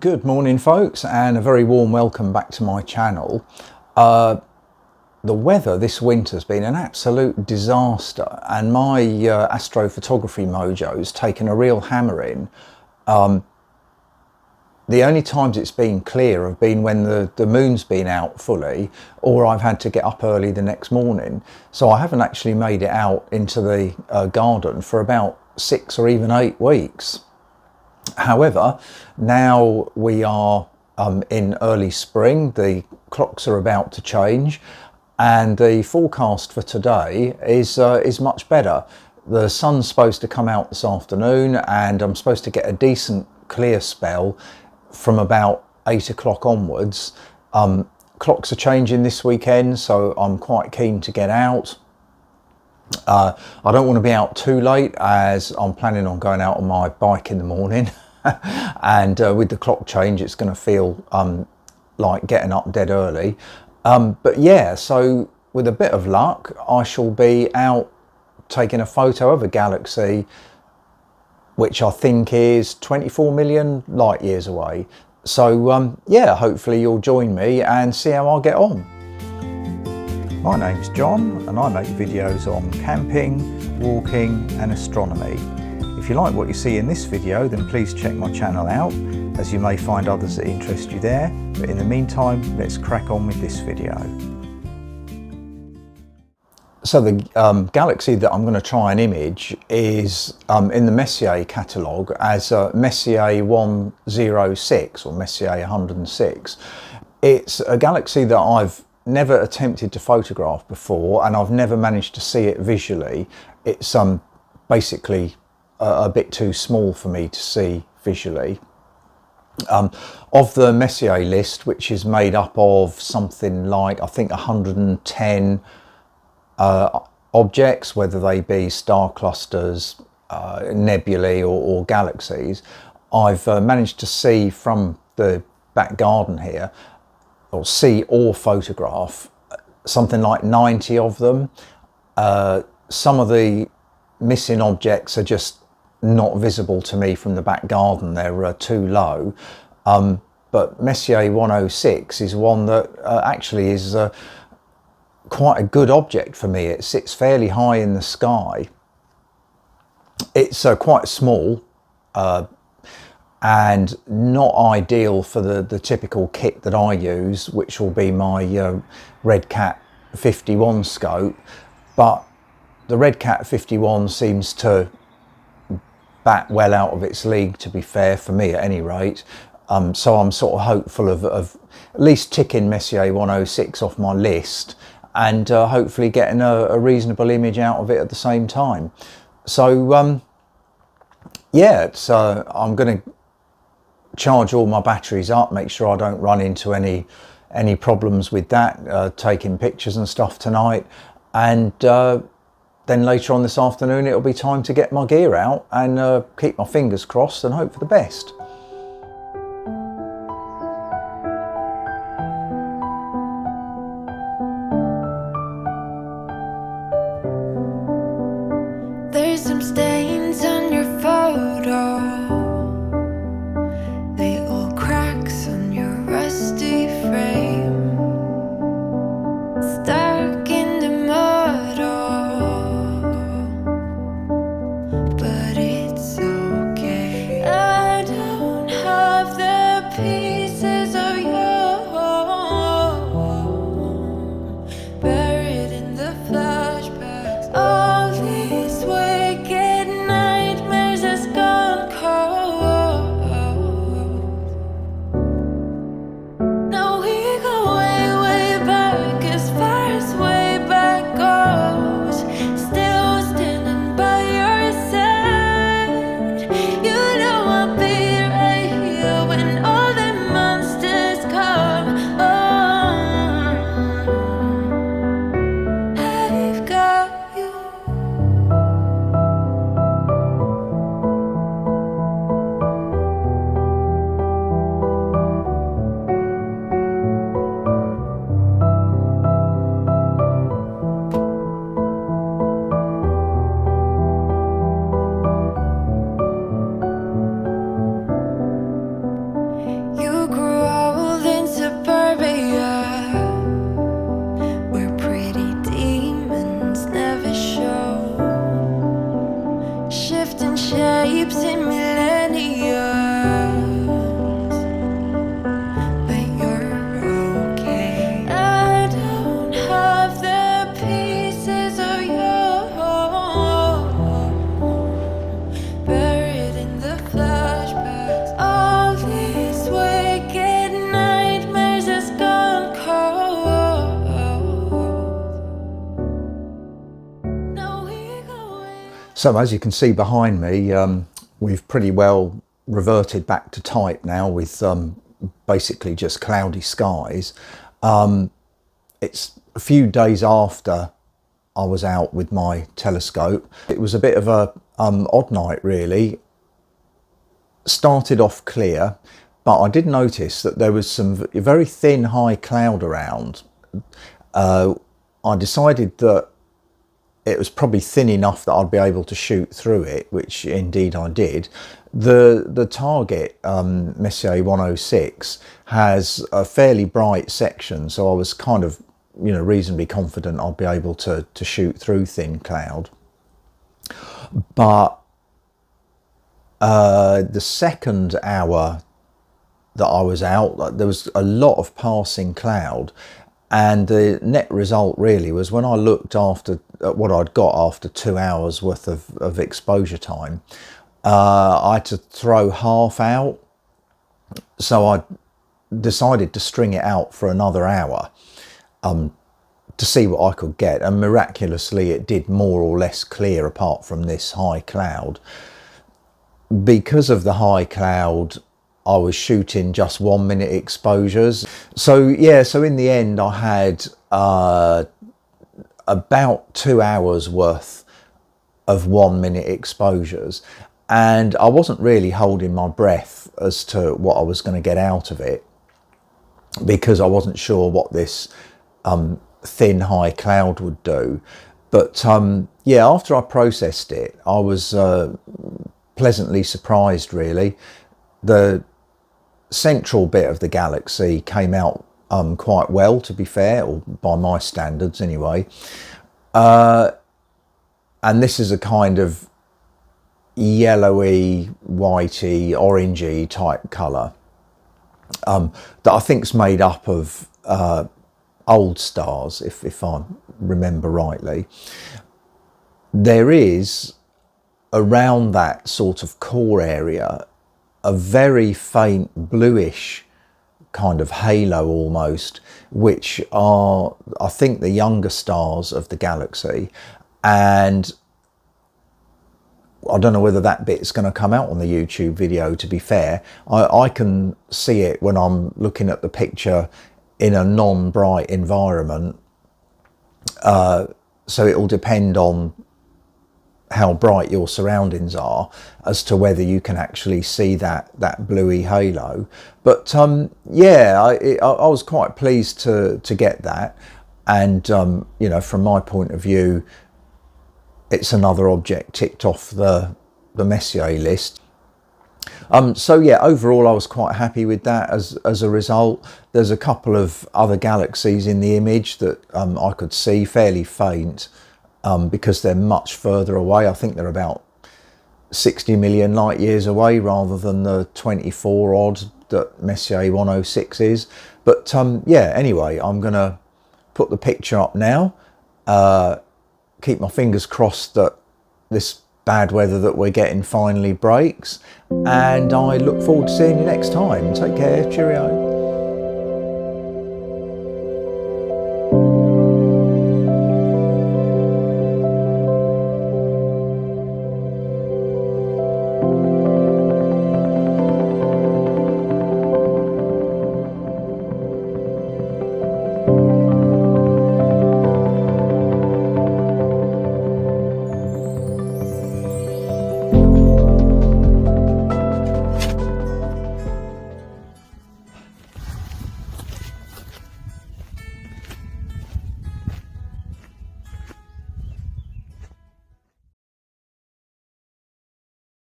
Good morning folks, and a very warm welcome back to my channel. The weather this winter's been an absolute disaster, and my astrophotography mojo's taken a real hammering. The only times it's been clear have been when the moon's been out fully, or I've had to get up early the next morning. So I haven't actually made it out into the garden for about 6 or even 8 weeks. However, now we are in early spring, the clocks are about to change, and the forecast for today is much better. The sun's supposed to come out this afternoon, and I'm supposed to get a decent clear spell from about 8 o'clock onwards. Clocks are changing this weekend, so I'm quite keen to get out. I don't want to be out too late, as I'm planning on going out on my bike in the morning. And with the clock change, it's going to feel like getting up dead early. But yeah, so with a bit of luck, I shall be out taking a photo of a galaxy which I think is 24 million light years away. So yeah, hopefully you'll join me and see how I get on. My name's John, and I make videos on camping, walking and astronomy. If you like what you see in this video, then please check my channel out, as you may find others that interest you there. But in the meantime, let's crack on with this video. So the galaxy that I'm going to try and image is in the Messier catalogue as Messier 106 or Messier 106. It's a galaxy that I've never attempted to photograph before, and I've never managed to see it visually. It's basically a bit too small for me to see visually. Of the Messier list, which is made up of something like, I think, 110 objects, whether they be star clusters, nebulae or galaxies, I've managed to see from the back garden here, or see or photograph something like 90 of them. Some of the missing objects are just not visible to me from the back garden, they're too low. But Messier 106 is one that actually is quite a good object for me. It sits fairly high in the sky. It's quite small, and not ideal for the typical kit that I use, which will be my Redcat 51 scope, but the Redcat 51 seems to bat well out of its league, to be fair, for me at any rate. So I'm sort of hopeful of at least ticking Messier 106 off my list, and hopefully getting a reasonable image out of it at the same time. So yeah, I'm going to charge all my batteries up, make sure I don't run into any problems with that, taking pictures and stuff tonight, and then later on this afternoon it'll be time to get my gear out and keep my fingers crossed and hope for the best. There's some stains on your photo, little cracks on your rusty frame, stuck in the mud, but it's okay. I don't So as you can see behind me, we've pretty well reverted back to type now with basically just cloudy skies. It's a few days after I was out with my telescope. It was a bit of a odd night really. Started off clear, but I did notice that there was some very thin high cloud around. I decided that it was probably thin enough that I'd be able to shoot through it, which indeed I did. The target, Messier 106, has a fairly bright section, so I was kind of, reasonably confident I'd be able to shoot through thin cloud. But the second hour that I was out, there was a lot of passing cloud, and the net result really was when I looked at what I'd got after 2 hours worth of exposure time, I had to throw half out, so I decided to string it out for another hour to see what I could get, and miraculously it did more or less clear apart from this high cloud. Because of the high cloud, I was shooting just 1 minute exposures. So yeah, so in the end I had about 2 hours worth of 1 minute exposures, and I wasn't really holding my breath as to what I was going to get out of it, because I wasn't sure what this thin high cloud would do. But yeah, after I processed it, I was pleasantly surprised really. The central bit of the galaxy came out quite well, to be fair, or by my standards anyway. And this is a kind of yellowy, whitey, orangey type colour that I think's made up of old stars, if I remember rightly. There is, around that sort of core area, a very faint bluish kind of halo almost, which are, I think, the younger stars of the galaxy. And I don't know whether that bit's going to come out on the YouTube video, to be fair. I can see it when I'm looking at the picture in a non-bright environment. So it will depend on how bright your surroundings are as to whether you can actually see that bluey halo. But yeah, I was quite pleased to get that, and from my point of view, it's another object ticked off the Messier list. So yeah, overall I was quite happy with that. As a result, there's a couple of other galaxies in the image that I could see, fairly faint, because they're much further away. I think they're about 60 million light years away rather than the 24 odd that Messier 106 is. But yeah, anyway, I'm gonna put the picture up now, keep my fingers crossed that this bad weather that we're getting finally breaks, and I look forward to seeing you next time. Take care, cheerio.